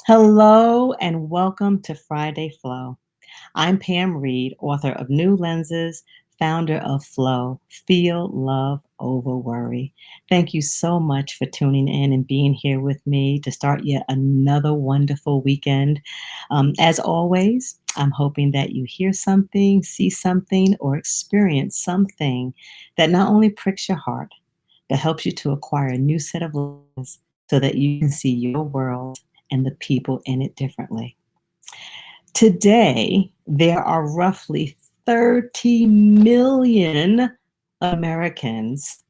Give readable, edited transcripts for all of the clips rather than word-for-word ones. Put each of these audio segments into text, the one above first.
Hello and welcome to Friday Flow. I'm Pam Reid, author of New Lenses, founder of Flow, Feel Love Over Worry. Thank you so much for tuning in and being here with me to start yet another wonderful weekend. As always, I'm hoping that you hear something, see something, or experience something that not only pricks your heart, but helps you to acquire a new set of lenses so that you can see your world and the people in it differently. Today, there are roughly 30 million Americans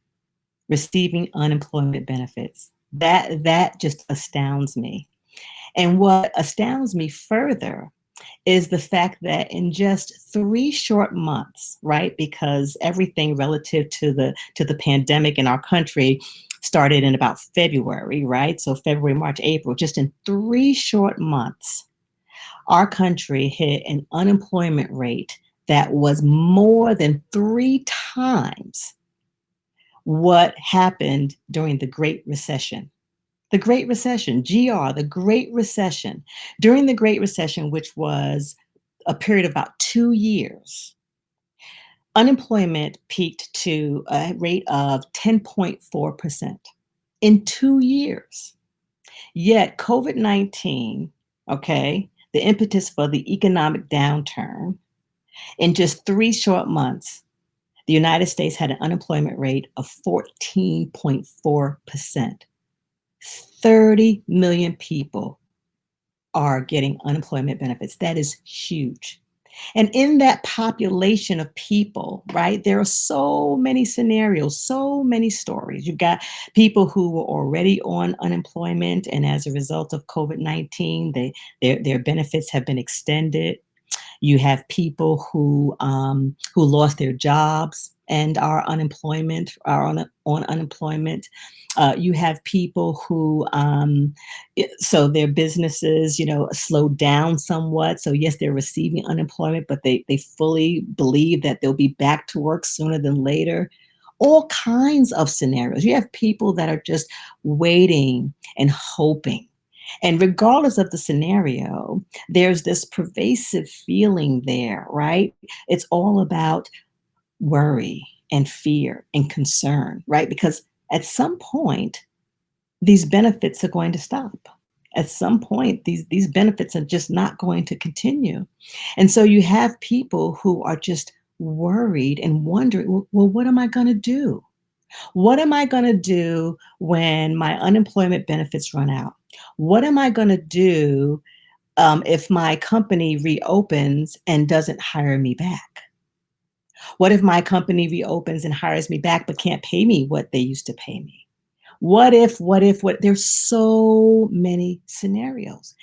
receiving unemployment benefits. That just astounds me. And what astounds me further is the fact that in just 3 short months, right? Because everything relative to the pandemic in our country started in about February, right? So February, March, April, just in 3 short months, our country hit an unemployment rate that was more than 3 times what happened during the Great Recession. The Great Recession, GR, the Great Recession. During the Great Recession, which was a period of about 2 years, unemployment peaked to a rate of 10.4% in 2 years. Yet COVID-19, okay, the impetus for the economic downturn, in just 3 short months, the United States had an unemployment rate of 14.4%. 30 million people are getting unemployment benefits. That is huge. And in that population of people, right, there are so many scenarios, so many stories. You've got people who were already on unemployment, and as a result of COVID-19, their benefits have been extended. You have people who lost their jobs and are on unemployment. You have people who so their businesses, slowed down somewhat. So yes, they're receiving unemployment, but they fully believe that they'll be back to work sooner than later. All kinds of scenarios. You have people that are just waiting and hoping. And regardless of the scenario, there's this pervasive feeling there, right? It's all about worry and fear and concern, right? Because at some point, these benefits are going to stop. At some point, these benefits are just not going to continue. And so you have people who are just worried and wondering, well, what am I going to do? What am I going to do when my unemployment benefits run out? What am I going to do if my company reopens and doesn't hire me back? What if my company reopens and hires me back but can't pay me what they used to pay me? What? There's so many scenarios.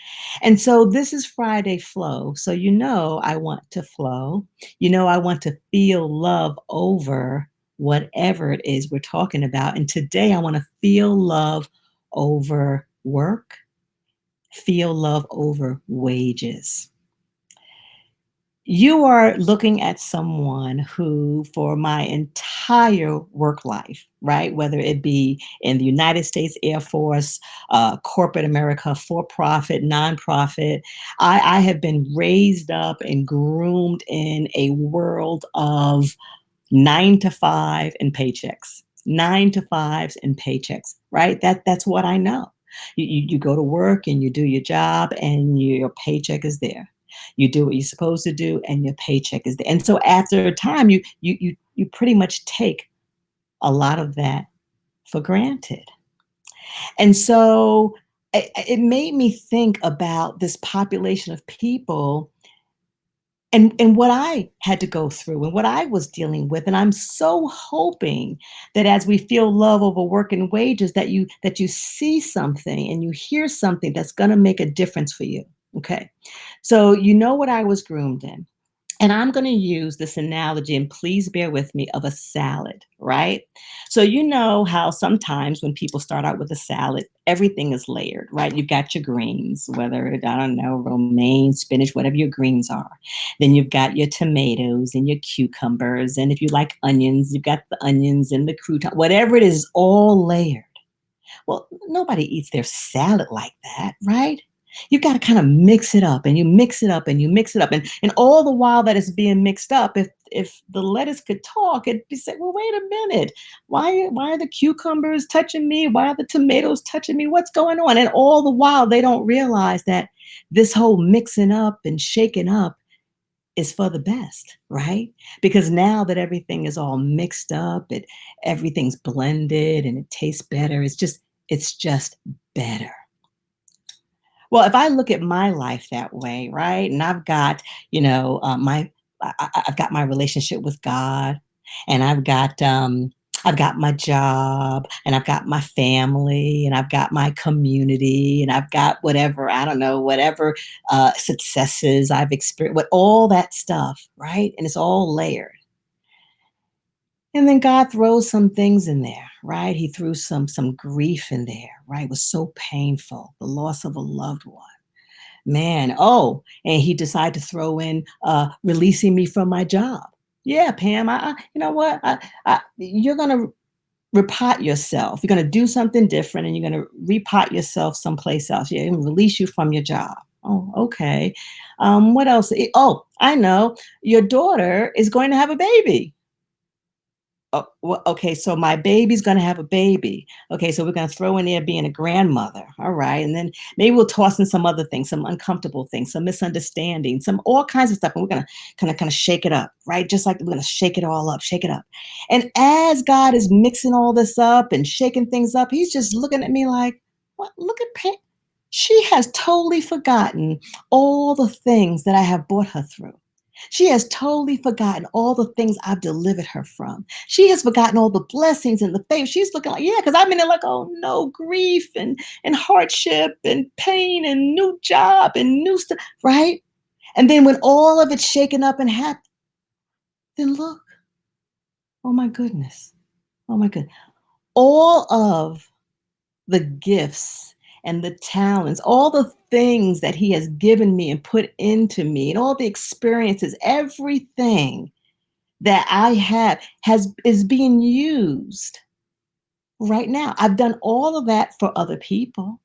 And so this is Friday Flow. So I want to flow. I want to feel love over whatever it is we're talking about. And today I want to feel love over work, feel love over wages. You are looking at someone who, for my entire work life, right, whether it be in the United States Air Force, corporate America, for profit, nonprofit, I have been raised up and groomed in a world of 9 to 5 and paychecks, 9 to 5s and paychecks, right? That's what I know. You go to work and you do your job and your paycheck is there. You do what you're supposed to do and your paycheck is there. And so after a time, you pretty much take a lot of that for granted. And so it made me think about this population of people and what I had to go through and what I was dealing with. And I'm so hoping that as we feel love over work and wages, that you see something and you hear something that's going to make a difference for you. Okay. So you know what I was groomed in. And I'm going to use this analogy, and please bear with me, of a salad, right? So you know how sometimes when people start out with a salad, everything is layered, right? You've got your greens, whether, I don't know, romaine, spinach, whatever your greens are. Then you've got your tomatoes and your cucumbers. And if you like onions, you've got the onions and the crouton, whatever it is all layered. Well, nobody eats their salad like that, right? You got to kind of mix it up and you mix it up and you mix it up. And all the while that it's being mixed up, if the lettuce could talk, it'd be saying, well, wait a minute. Why are the cucumbers touching me? Why are the tomatoes touching me? What's going on? And all the while they don't realize that this whole mixing up and shaking up is for the best, right? Because now that everything is all mixed up, everything's blended and it tastes better. It's just better. Well, if I look at my life that way, right, and I've got, I've got my relationship with God, and I've got my job, and I've got my family, and I've got my community, and I've got whatever, I don't know, whatever successes I've experienced, with all that stuff, right? And it's all layered. And then God throws some things in there, right? He threw some grief in there, right? It was so painful, the loss of a loved one. Man, oh, and he decided to throw in releasing me from my job. Yeah, Pam, you know what? You're gonna repot yourself. You're gonna do something different, and you're gonna repot yourself someplace else. Yeah, and release you from your job. Oh, okay. What else? Oh, I know. Your daughter is going to have a baby. Oh, well, okay, so my baby's gonna have a baby. Okay, so we're gonna throw in there being a grandmother. All right. And then maybe we'll toss in some other things, some uncomfortable things, some misunderstandings, some all kinds of stuff. And we're gonna kind of shake it up, right? Just like we're gonna shake it all up, shake it up. And as God is mixing all this up and shaking things up, he's just looking at me like, what? Look at Pam. She has totally forgotten all the things that I have brought her through. She has totally forgotten all the things I've delivered her from. She has forgotten all the blessings and the favor. She's looking like, yeah, because I'm in there like, oh no, grief and hardship and pain and new job and new stuff, right? And then when all of it's shaken up and happened, then look, oh my goodness, oh my goodness. All of the gifts and the talents, all the things that he has given me and put into me, and all the experiences, everything that I have has is being used right now. I've done all of that for other people,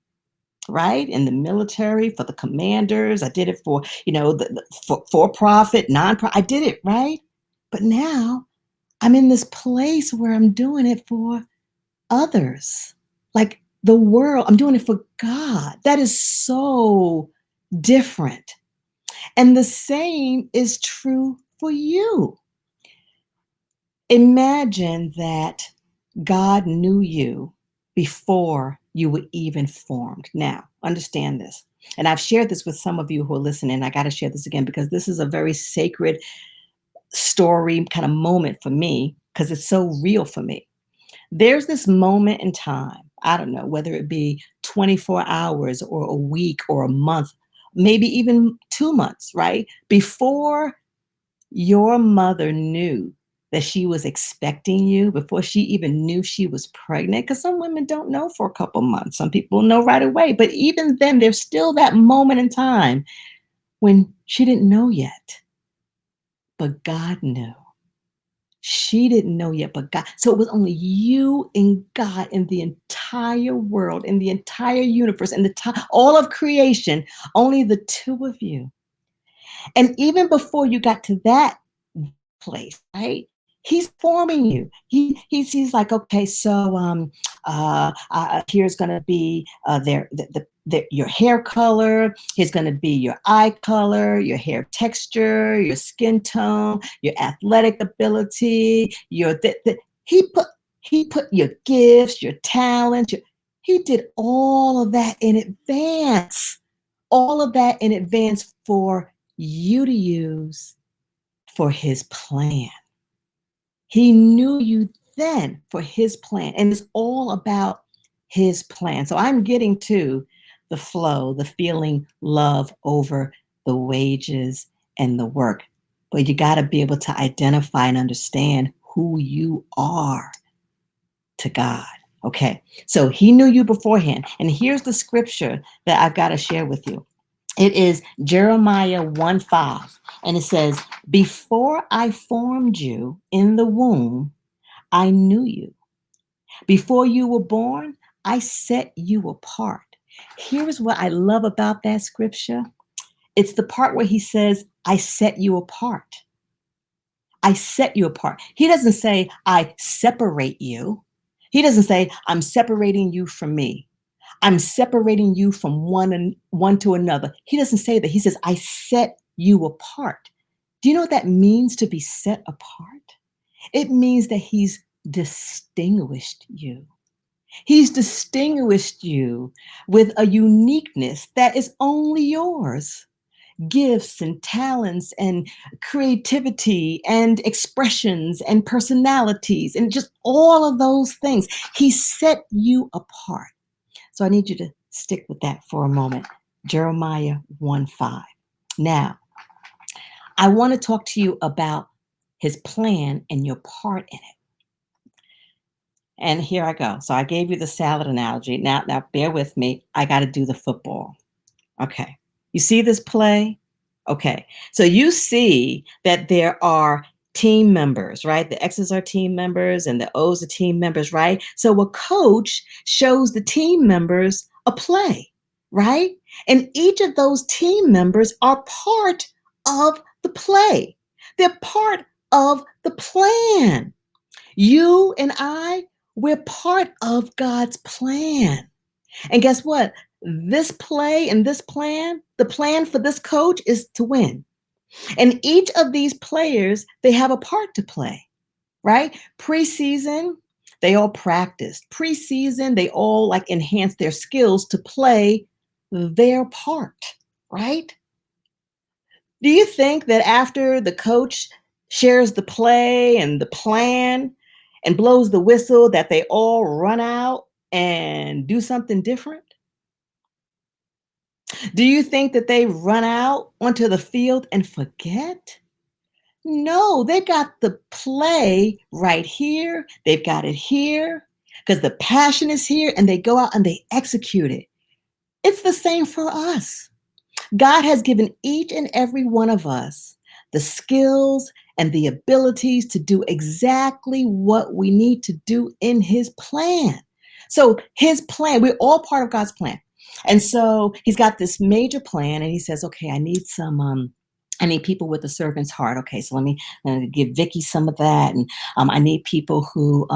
right? In the military, for the commanders. I did it for, for profit, non-profit. I did it, right? But now I'm in this place where I'm doing it for others. Like the world, I'm doing it for God. That is so different. And the same is true for you. Imagine that God knew you before you were even formed. Now, understand this. And I've shared this with some of you who are listening. I got to share this again because this is a very sacred story kind of moment for me because it's so real for me. There's this moment in time, I don't know, whether it be 24 hours or a week or a month, maybe even 2 months, right? Before your mother knew that she was expecting you, before she even knew she was pregnant, because some women don't know for a couple months. Some people know right away. But even then, there's still that moment in time when she didn't know yet, but God knew. She didn't know yet, but God. So it was only you and God in the entire world, in the entire universe, in all of creation, only the two of you. And even before you got to that place, right? He's forming you. He's like, okay, so here's gonna be your hair color. Here's gonna be your eye color, your hair texture, your skin tone, your athletic ability. He put your gifts, your talents. He did all of that in advance. All of that in advance for you to use for his plan. He knew you then for his plan, and it's all about his plan. So I'm getting to the flow, the feeling love over the wages and the work. But you got to be able to identify and understand who you are to God. Okay, so he knew you beforehand. And here's the scripture that I've got to share with you. It is Jeremiah 1:5. And it says, before I formed you in the womb, I knew you. Before you were born, I set you apart. Here's what I love about that scripture. It's the part where he says, I set you apart. I set you apart. He doesn't say, I separate you. He doesn't say, I'm separating you from me. I'm separating you from one to another. He doesn't say that. He says, I set you apart. Do you know what that means to be set apart? It means that he's distinguished you. He's distinguished you with a uniqueness that is only yours. Gifts and talents and creativity and expressions and personalities and just all of those things. He set you apart. So I need you to stick with that for a moment. Jeremiah 1:5. Now, I want to talk to you about his plan and your part in it. And here I go. So I gave you the salad analogy. Now bear with me. I got to do the football. Okay. You see this play? Okay. So you see that there are team members, right? The X's are team members and the O's are team members, right? So a coach shows the team members a play, right? And each of those team members are part of the play. They're part of the plan. You and I, we're part of God's plan. And guess what? This play and this plan, the plan for this coach is to win. And each of these players, they have a part to play, right? Preseason, they all practiced. Preseason, they all like enhance their skills to play their part, right? Do you think that after the coach shares the play and the plan and blows the whistle that they all run out and do something different? Do you think that they run out onto the field and forget? No, they got the play right here. They've got it here because the passion is here and they go out and they execute it. It's the same for us. God has given each and every one of us the skills and the abilities to do exactly what we need to do in his plan. So his plan, we're all part of God's plan. And so he's got this major plan and he says, okay, I need people with a servant's heart. Okay, so let me give Vicky some of that. And I need people who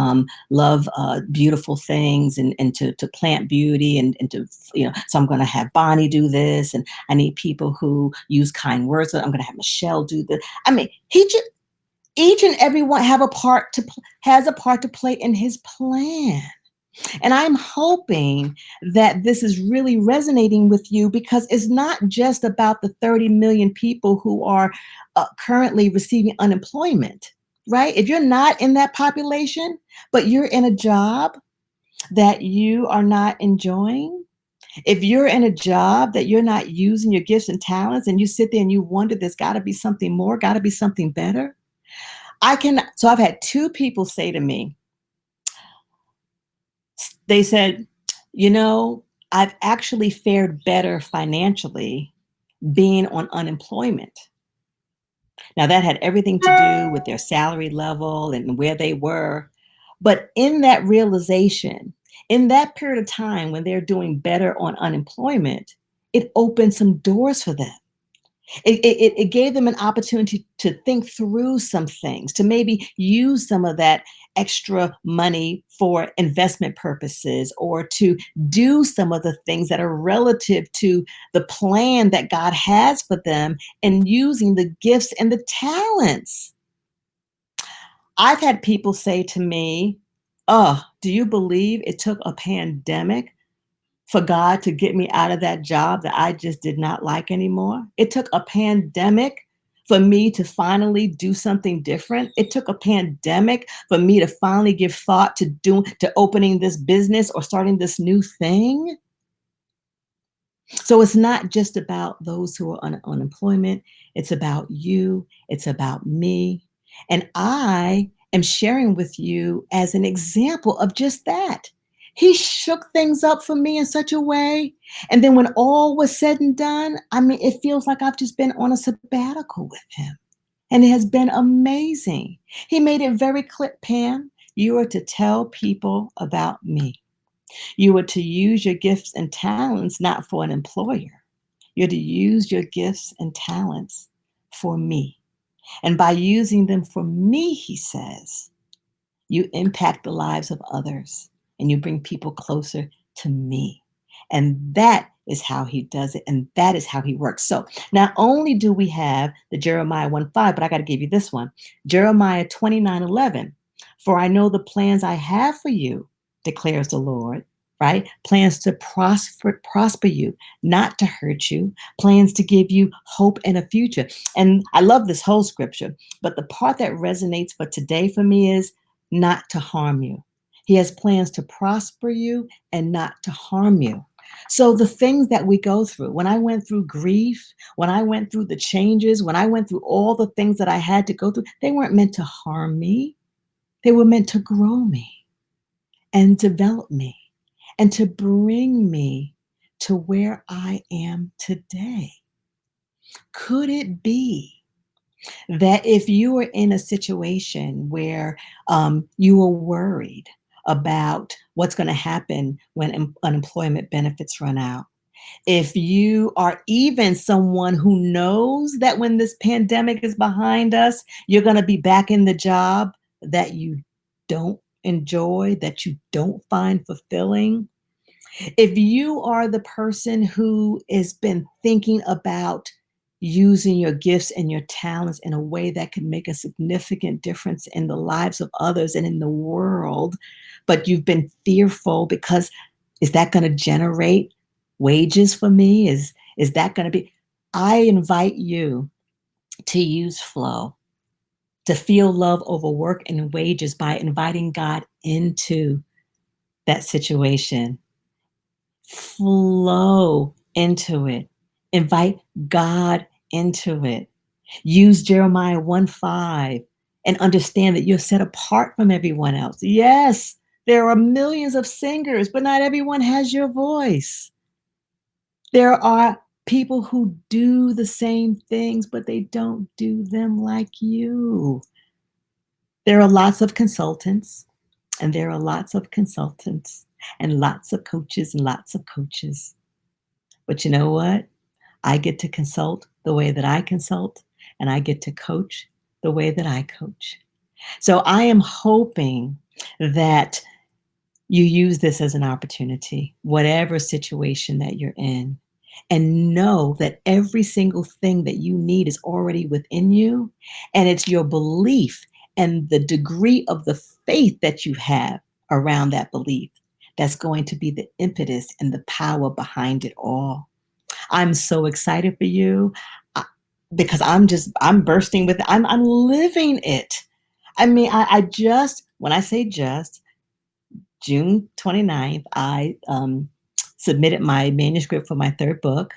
love beautiful things and to plant beauty and to, so I'm going to have Bonnie do this. And I need people who use kind words. So I'm going to have Michelle do this. I mean, each and every one has a part to play in his plan. And I'm hoping that this is really resonating with you because it's not just about the 30 million people who are currently receiving unemployment, right? If you're not in that population, but you're in a job that you are not enjoying, if you're in a job that you're not using your gifts and talents and you sit there and you wonder, there's got to be something more, got to be something better. So I've had two people say to me, they said, I've actually fared better financially being on unemployment. Now, that had everything to do with their salary level and where they were. But in that realization, in that period of time when they're doing better on unemployment, it opened some doors for them. It gave them an opportunity to think through some things, to maybe use some of that extra money for investment purposes or to do some of the things that are relative to the plan that God has for them and using the gifts and the talents. I've had people say to me, oh, do you believe it took a pandemic for God to get me out of that job that I just did not like anymore? It took a pandemic for me to finally do something different. It took a pandemic for me to finally give thought to opening this business or starting this new thing. So it's not just about those who are on unemployment. It's about you. It's about me. And I am sharing with you as an example of just that. He shook things up for me in such a way. And then when all was said and done, I mean, it feels like I've just been on a sabbatical with him. And it has been amazing. He made it very clear, Pam, you are to tell people about me. You are to use your gifts and talents not for an employer. You're to use your gifts and talents for me. And by using them for me, he says, you impact the lives of others and you bring people closer to me. And that is how he does it. And that is how he works. So not only do we have the Jeremiah 1:5, but I got to give you this one. Jeremiah 29:11. For I know the plans I have for you, declares the Lord, right? Plans to prosper you, not to hurt you, plans to give you hope and a future. And I love this whole scripture, but the part that resonates for today for me is not to harm you. He has plans to prosper you and not to harm you. So the things that we go through, when I went through grief, when I went through the changes, when I went through all the things that I had to go through, they weren't meant to harm me. They were meant to grow me and develop me and to bring me to where I am today. Could it be that if you are in a situation where you are worried about what's going to happen when unemployment benefits run out, if you are even someone who knows that when this pandemic is behind us, you're going to be back in the job that you don't enjoy, that you don't find fulfilling, if you are the person who has been thinking about using your gifts and your talents in a way that could make a significant difference in the lives of others and in the world, but you've been fearful because is that going to generate wages for me? Is that going to be? I invite you to use flow, to feel love over work and wages by inviting God into that situation. Flow into it. Invite God into it. Use Jeremiah 1:5 and understand that you're set apart from everyone else. Yes, there are millions of singers, but not everyone has your voice. There are people who do the same things, but they don't do them like you. There are lots of consultants, and there are lots of consultants, and lots of coaches, and lots of coaches. But you know what? I get to consult the way that I consult, and I get to coach the way that I coach. So I am hoping that you use this as an opportunity, whatever situation that you're in, and know that every single thing that you need is already within you. And it's your belief and the degree of the faith that you have around that belief that's going to be the impetus and the power behind it all. I'm so excited for you uh, because I'm bursting with, I'm living it. I mean, I just, when I say just, June 29th, I submitted my manuscript for my third book.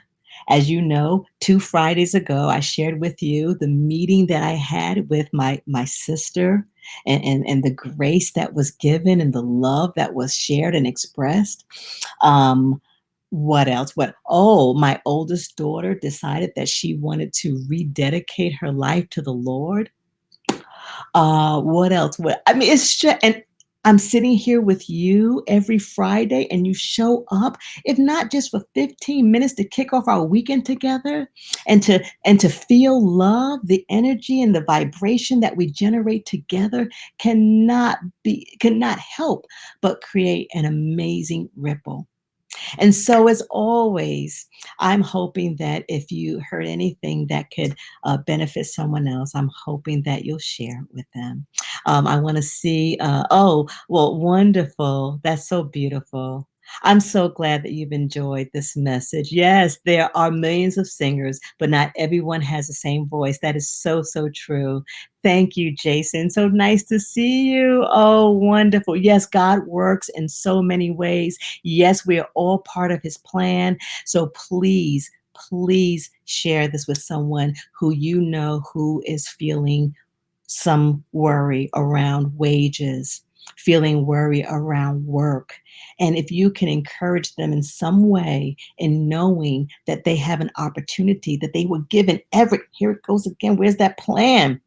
As you know, 2 Fridays ago, I shared with you the meeting that I had with my sister and the grace that was given and the love that was shared and expressed. What else? Oh, my oldest daughter decided that she wanted to rededicate her life to the Lord. What else? I mean, it's just, and I'm sitting here with you every Friday, and you show up, if not just for 15 minutes to kick off our weekend together, and to feel love, the energy and the vibration that we generate together cannot help but create an amazing ripple. And so, as always, I'm hoping that if you heard anything that could benefit someone else, I'm hoping that you'll share it with them. I want to see, oh, well, wonderful. That's so beautiful. I'm so glad that you've enjoyed this message. Yes, there are millions of singers, but not everyone has the same voice. That is so, so true. Thank you, Jason. So nice to see you. Oh, wonderful. Yes, God works in so many ways. Yes, we are all part of his plan. So please, please share this with someone who you know who is feeling some worry around wages, feeling worry around work. And if you can encourage them in some way in knowing that they have an opportunity, that they were given here it goes again, where's that plan?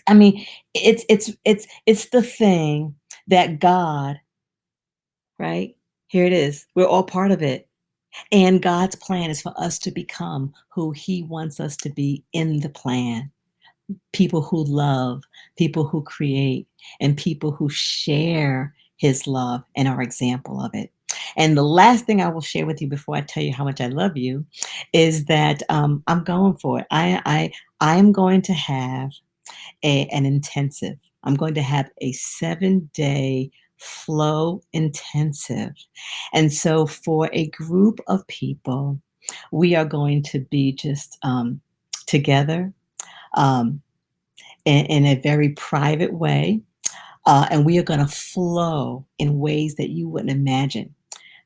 I mean, it's the thing that God, right? Here it is. We're all part of it. And God's plan is for us to become who He wants us to be in the plan. People who love, people who create, and people who share His love and are example of it. And the last thing I will share with you before I tell you how much I love you is that I'm going for it. I am going to have an intensive. I'm going to have a 7-day flow intensive. And so, for a group of people, we are going to be just together um, in a very private way. And we are going to flow in ways that you wouldn't imagine.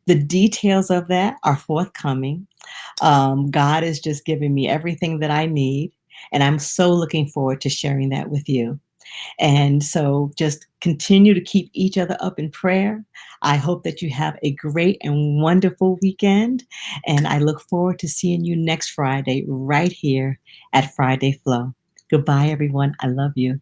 The details of that are forthcoming. God is just giving me everything that I need. And I'm so looking forward to sharing that with you. And so just continue to keep each other up in prayer. I hope that you have a great and wonderful weekend. And I look forward to seeing you next Friday right here at Friday Flow. Goodbye, everyone. I love you.